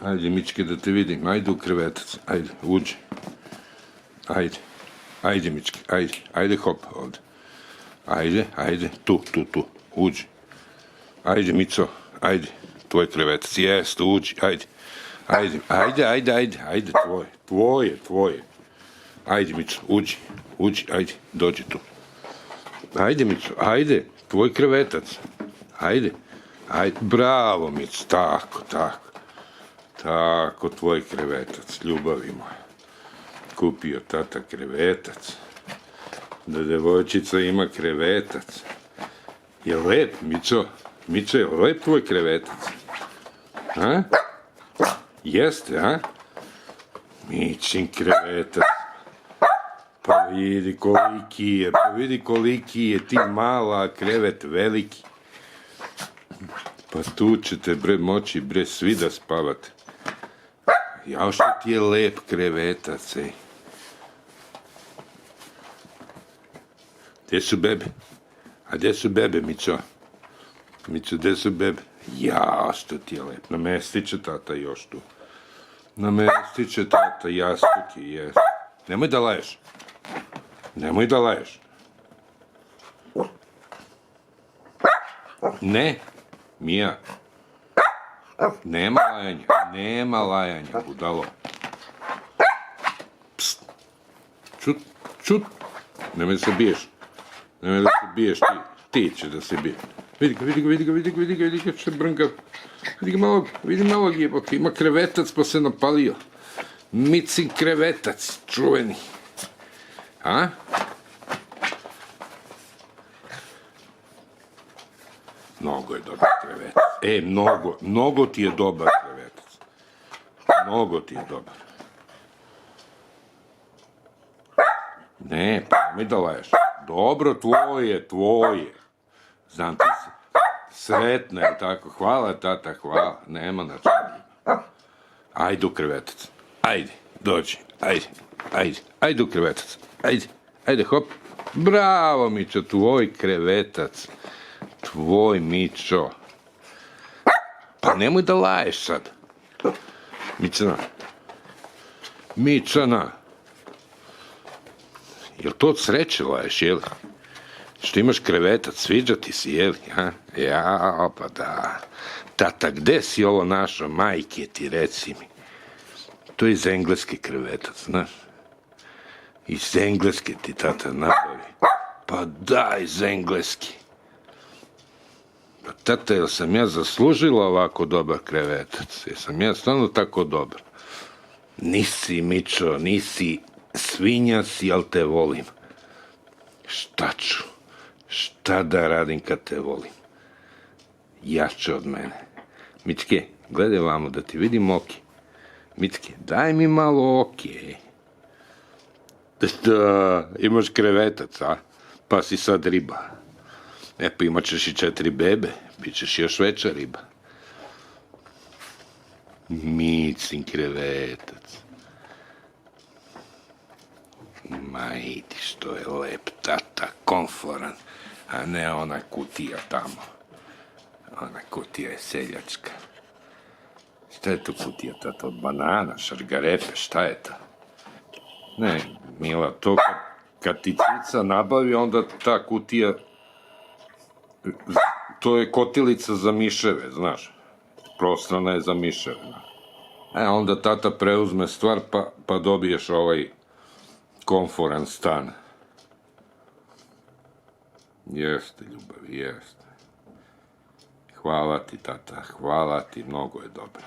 Ajde, Mičke, da te vidim. Ajde u krevetac. Ajde, uđi. Ajde. Ajde, Mičke. Ajde. Ajde, hop, ovde. Ajde. Tu. Uđi. Ajde, Mico. Ajde. Tvoj krevetac. Jeste, uđi. Ajde. Ajde, tvoje. Ajde, Mico, uđi, ajde, dođi tu. Ajde, Mico, ajde, tvoj krevetac. Ajde, bravo, Mico, tako, tvoj krevetac, ljubavi moja. Kupio tata krevetac, da devojčica ima krevetac. Je lep, Mico? Mico, je lep tvoj krevetac? A? Jeste, a? Mičin krevetac. Pa vidi koliki je ti mala, a krevet veliki. Pa tu ćete moći svi da spavate. Jao što ti je lep krevetac, ej. Gde su bebe? A gde su bebe, Mico? Mico, gde su bebe? Jao što ti je lep. Namestit će tata još tu. Namestit će tata jastuke, jes. Nemoj da laješ. Ne, Mija. Nema lajanja, budalo. Pst. Čut. Nemoj da se biješ. Ti će da se biješ. Vidi ga, što je brngav. Vidi malog jebote, ima krevetac pa se napalio. Micin krevetac, čuveni. A? Mnogo je dobar krevetac. Mnogo ti je dobar krevetac. Mnogo ti je dobar. Ne, pa mi da laješ. Dobro, tvoje. Znam ti se. Sretna je tako. Hvala, tata, hvala. Nema na čemu. Ajde u krevetac. Ajde, dođi. Ajde u krevetac. Ajde, hop. Bravo, Mičo, tvoj krevetac. Tvoj, Mičo. Pa nemoj da laješ sad. Mičana. Jel to od sreće laješ, jel? Što imaš krevetac, sviđa ti si, jel? Ja, pa da. Tata, gde si ovo našao? Majke ti, reci mi. To je iz Engleske krevetac, znaš? Iz Engleske ti tata nabavi. Pa da, iz Engleske. Pa tata, jel sam ja zaslužila ovako dobar krevetac? Jesam ja stvarno tako dobar? Nisi, Mičo, nisi. Svinja si, ali te volim. Šta ću? Šta da radim kad te volim? Jače od mene. Mičke, gledaj vamo da ti vidim oki. Mičke, daj mi malo oki. Da, imaš krevetac, a? Pa si sad riba. Pa imat ćeš i 4 bebe. Bićeš još veća riba. Micin krevetac. Ma idi što je lep tata, komforan, a ne ona kutija tamo. Ona kutija je seljačka. Šta je to kutija, tata, od banana, šargarepe, šta je to? Ne, Mila, to kad ti cica nabavi, onda ta kutija, to je kotilica za miševe, znaš. Prostrana je za miševe. Onda tata preuzme stvar, pa dobiješ ovaj komforan stan. Jeste, ljubavi, jeste. Hvala ti, tata, hvala ti, mnogo je dobra.